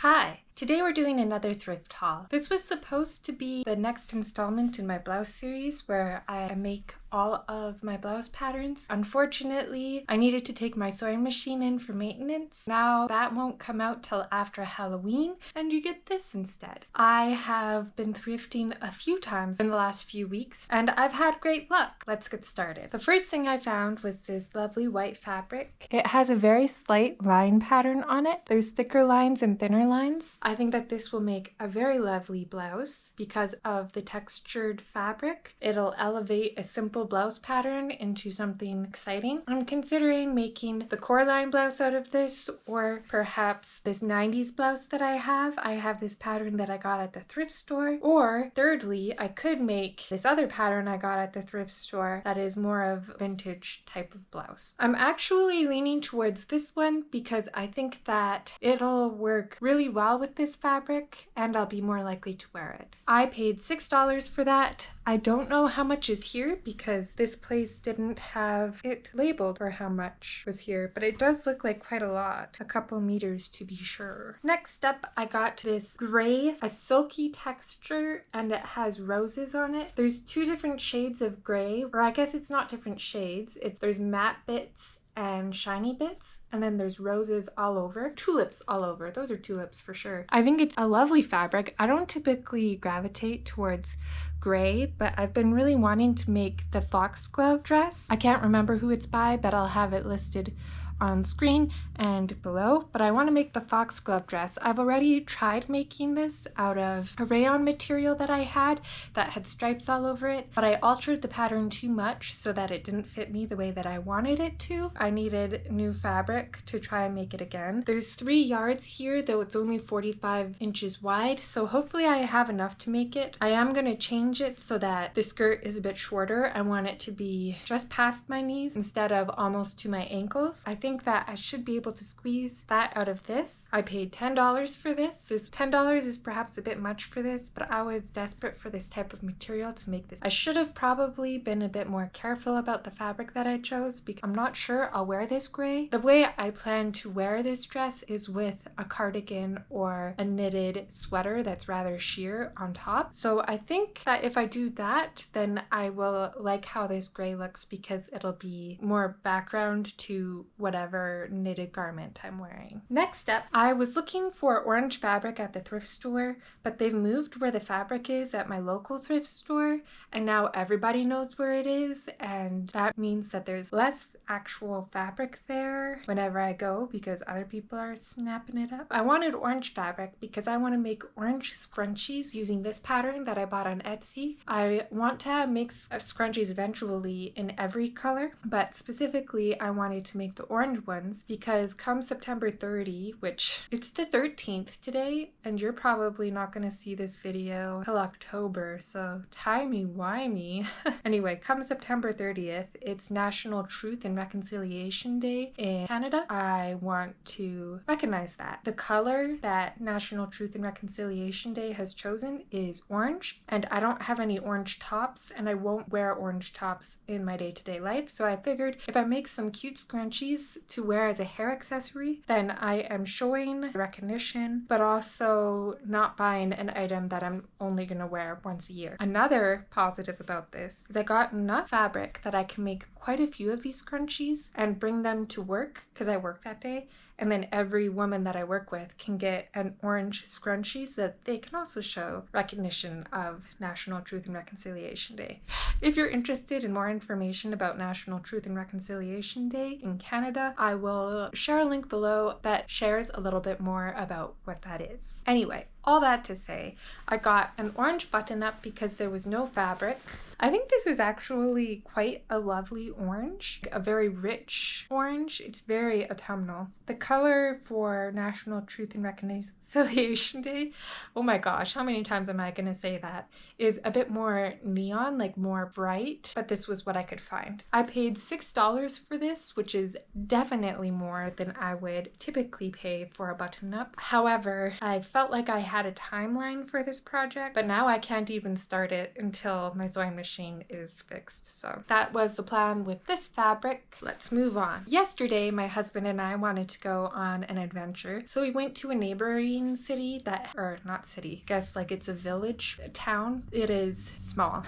Hi! Today we're doing another thrift haul. This was supposed to be the next installment in my blouse series where I make all of my blouse patterns. Unfortunately, I needed to take my sewing machine in for maintenance. Now that won't come out till after Halloween and you get this instead. I have been thrifting a few times in the last few weeks and I've had great luck. Let's get started. The first thing I found was this lovely white fabric. It has a very slight line pattern on it. There's thicker lines and thinner lines. I think that this will make a very lovely blouse because of the textured fabric. It'll elevate a simple blouse pattern into something exciting. I'm considering making the core line blouse out of this, or perhaps this 90s blouse that I have. I have this pattern that I got at the thrift store. Or thirdly, I could make this other pattern I got at the thrift store that is more of a vintage type of blouse. I'm actually leaning towards this one because I think that it'll work really well with this fabric and I'll be more likely to wear it. I paid $6 for that. I don't know how much is here because this place didn't have it labeled for how much was here, but it does look like quite a lot, a couple meters to be sure. Next up, I got this gray, a silky texture, and it has roses on it. There's two different shades of gray, or I guess it's not different shades. There's matte bits and shiny bits, and then there's roses all over. Tulips all over. Those are tulips for sure. I think it's a lovely fabric. I don't typically gravitate towards gray, but I've been really wanting to make the foxglove dress. I can't remember who it's by, but I'll have it listed on screen and below, but I want to make the foxglove dress. I've already tried making this out of a rayon material that I had that had stripes all over it, but I altered the pattern too much so that it didn't fit me the way that I wanted it to. I needed new fabric to try and make it again. There's 3 yards here, though it's only 45 inches wide, so hopefully I have enough to make it. I am going to change it so that the skirt is a bit shorter. I want it to be just past my knees instead of almost to my ankles. I think that I should be able to squeeze that out of this. I paid $10 for this. This $10 is perhaps a bit much for this, but I was desperate for this type of material to make this. I should have probably been a bit more careful about the fabric that I chose because I'm not sure I'll wear this gray. The way I plan to wear this dress is with a cardigan or a knitted sweater that's rather sheer on top. So I think that if I do that, then I will like how this gray looks because it'll be more background to whatever knitted garment I'm wearing. Next up, I was looking for orange fabric at the thrift store, but they've moved where the fabric is at my local thrift store, and now everybody knows where it is, and that means that there's less actual fabric there whenever I go because other people are snapping it up. I wanted orange fabric because I want to make orange scrunchies using this pattern that I bought on Etsy. I want to make scrunchies eventually in every color, but specifically I wanted to make the orange ones because come September 30, which it's the 13th today, and you're probably not going to see this video till October, so timey-wimey. Anyway, come September 30th, it's National Truth and Reconciliation Day in Canada. I want to recognize that. The color that National Truth and Reconciliation Day has chosen is orange, and I don't have any orange tops, and I won't wear orange tops in my day-to-day life, so I figured if I make some cute scrunchies to wear as a hair accessory, then I am showing recognition, but also not buying an item that I'm only going to wear once a year. Another positive about this is I got enough fabric that I can make quite a few of these scrunchies and bring them to work because I work that day. And then every woman that I work with can get an orange scrunchie so that they can also show recognition of National Truth and Reconciliation Day. If you're interested in more information about National Truth and Reconciliation Day in Canada, I will share a link below that shares a little bit more about what that is. Anyway, all that to say, I got an orange button-up because there was no fabric. I think this is actually quite a lovely orange, a very rich orange. It's very autumnal. The color for National Truth and Reconciliation Day, oh my gosh, how many times am I going to say that, is a bit more neon, like more bright, but this was what I could find. I paid $6 for this, which is definitely more than I would typically pay for a button-up. However, I felt like I had a timeline for this project, but now I can't even start it until my sewing machine is fixed. So that was the plan with this fabric. Let's move on. Yesterday, my husband and I wanted to go go on an adventure. So we went to a neighboring city or not city, I guess like it's a village, a town. It is small.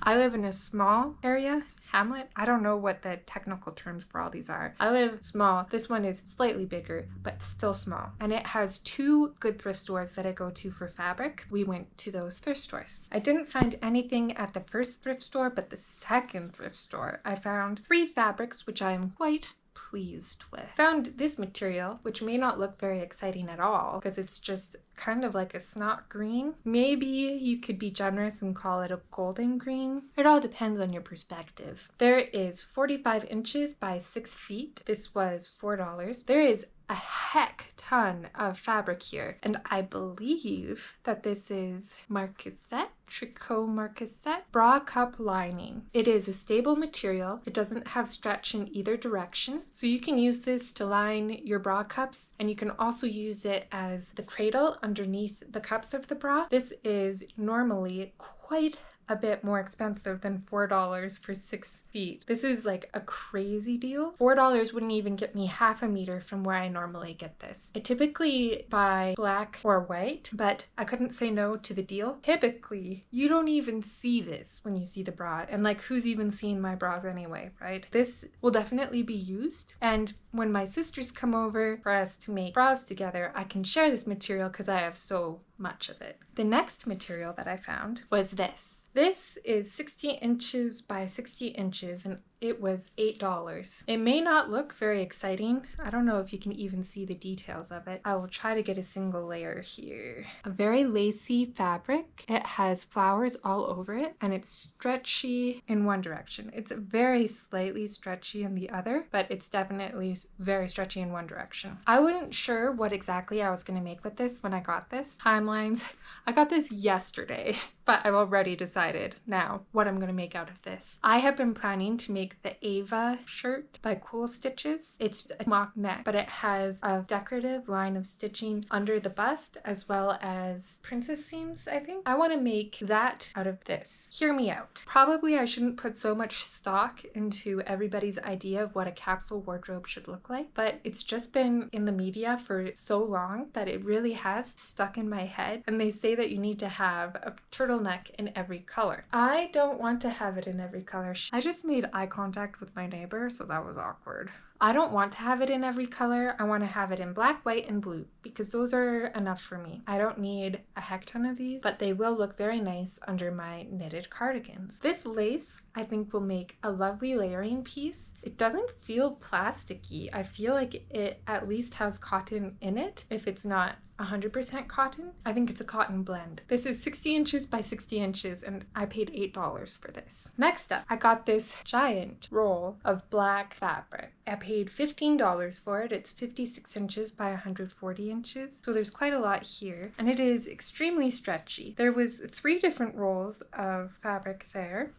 I live in a small area. Hamlet. I don't know what the technical terms for all these are. I live small. This one is slightly bigger, but still small. And it has 2 good thrift stores that I go to for fabric. We went to those thrift stores. I didn't find anything at the first thrift store, but the second thrift store, I found 3 fabrics, which I'm quite pleased with. Found this material, which may not look very exciting at all because it's just kind of like a snot green. Maybe you could be generous and call it a golden green. It all depends on your perspective. There is 45 inches by 6 feet. This was $4. There is a heck ton of fabric here, and I believe that this is marquisette, tricot marquisette bra cup lining. It is a stable material. It doesn't have stretch in either direction, so you can use this to line your bra cups, and you can also use it as the cradle underneath the cups of the bra. This is normally quite a bit more expensive than $4 for 6 feet. This is like a crazy deal. $4 wouldn't even get me half a meter from where I normally get this. I typically buy black or white, but I couldn't say no to the deal. Typically, you don't even see this when you see the bra, and like who's even seen my bras anyway, right? This will definitely be used, and when my sisters come over for us to make bras together, I can share this material because I have so much of it. The next material that I found was this. This is 60 inches by 60 inches and it was $8. It may not look very exciting. I don't know if you can even see the details of it. I will try to get a single layer here. A very lacy fabric. It has flowers all over it and it's stretchy in one direction. It's very slightly stretchy in the other, but it's definitely very stretchy in one direction. I wasn't sure what exactly I was going to make with this when I got this. Timelines. I got this yesterday, but I've already decided now what I'm going to make out of this. I have been planning to make the Ava shirt by Cool Stitches. It's a mock neck, but it has a decorative line of stitching under the bust as well as princess seams, I think. I want to make that out of this. Hear me out. Probably I shouldn't put so much stock into everybody's idea of what a capsule wardrobe should look like, but it's just been in the media for so long that it really has stuck in my head, and they say that you need to have a turtleneck in every color. I don't want to have it in every color. I just made eye contact with my neighbor, so that was awkward. I don't want to have it in every color. I want to have it in black, white, and blue because those are enough for me. I don't need a heck ton of these, but they will look very nice under my knitted cardigans. This lace, I think, will make a lovely layering piece. It doesn't feel plasticky. I feel like it at least has cotton in it. If it's not 100% cotton, I think it's a cotton blend. This is 60 inches by 60 inches and I paid $8 for this. Next up, I got this giant roll of black fabric. I paid $15 for it. It's 56 inches by 140 inches. So there's quite a lot here and it is extremely stretchy. There was 3 different rolls of fabric there.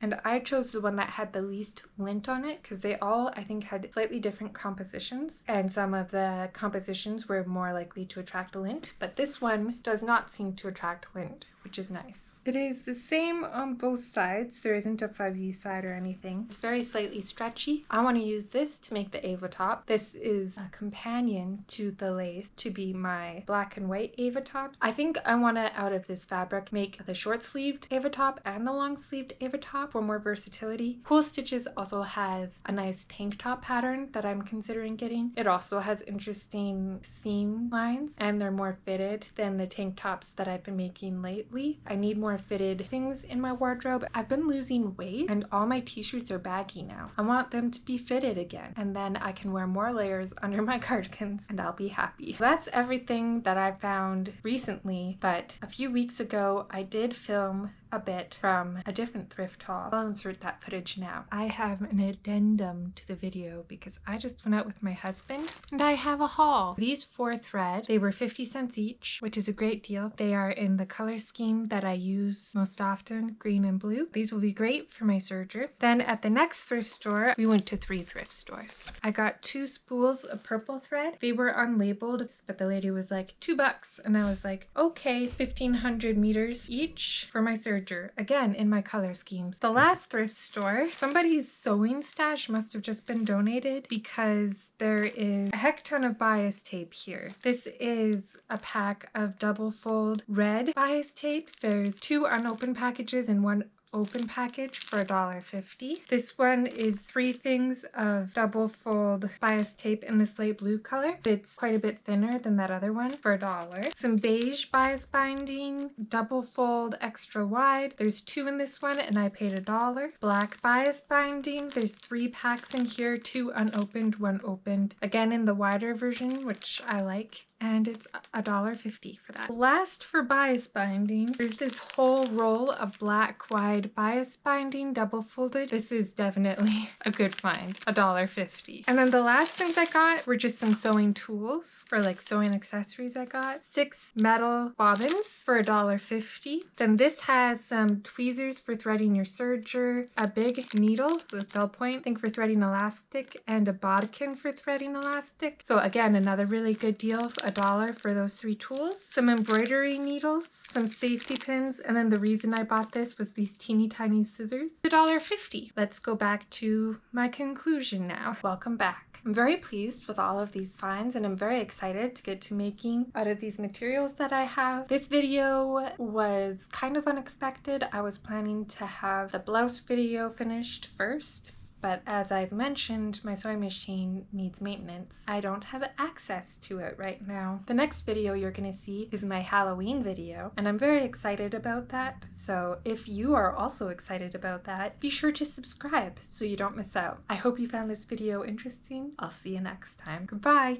And I chose the one that had the least lint on it because they all, I think, had slightly different compositions. And some of the compositions were more likely to attract lint. But this one does not seem to attract lint, which is nice. It is the same on both sides. There isn't a fuzzy side or anything. It's very slightly stretchy. I want to use this to make the Ava top. This is a companion to the lace to be my black and white Ava tops. I think I want to, out of this fabric, make the short-sleeved Ava top and the long-sleeved Ava top for more versatility. Cool Stitches also has a nice tank top pattern that I'm considering getting. It also has interesting seam lines and they're more fitted than the tank tops that I've been making lately. I need more fitted things in my wardrobe. I've been losing weight and all my t-shirts are baggy now. I want them to be fitted again and then I can wear more layers under my cardigans and I'll be happy. That's everything that I found recently, but a few weeks ago I did film a bit from a different thrift haul. I'll insert that footage now. I have an addendum to the video because I just went out with my husband and I have a haul. These 4 thread, they were 50 cents each, which is a great deal. They are in the color scheme that I use most often, green and blue. These will be great for my serger. Then at the next thrift store, we went to 3 thrift stores. I got 2 spools of purple thread. They were unlabeled, but the lady was like $2 and I was like, okay, 1,500 meters each for my serger. serger, again in my color schemes. The last thrift store, somebody's sewing stash must have just been donated because there is a heck ton of bias tape here. This is a pack of double fold red bias tape. There's 2 unopened packages and 1 open package for $1.50. This one is 3 things of double fold bias tape in this light blue color. It's quite a bit thinner than that other one for $1. Some beige bias binding, double fold extra wide. There's 2 in this one and I paid $1. Black bias binding. There's 3 packs in here, 2 unopened, 1 opened. Again in the wider version, which I like. And it's $1.50 for that. Last for bias binding, there's this whole roll of black wide bias binding double folded. This is definitely a good find, $1.50. And then the last things I got were just some sewing tools for like sewing accessories I got. 6 metal bobbins for $1.50. Then this has some tweezers for threading your serger, a big needle with bell point, I think for threading elastic, and a bodkin for threading elastic. So again, another really good deal. $1 for those 3 tools, some embroidery needles, some safety pins, and then the reason I bought this was these teeny tiny scissors. $1.50. Let's go back to my conclusion now. Welcome back. I'm very pleased with all of these finds and I'm very excited to get to making out of these materials that I have. This video was kind of unexpected. I was planning to have the blouse video finished first, but as I've mentioned, my sewing machine needs maintenance. I don't have access to it right now. The next video you're gonna see is my Halloween video, and I'm very excited about that. So if you are also excited about that, be sure to subscribe so you don't miss out. I hope you found this video interesting. I'll see you next time. Goodbye.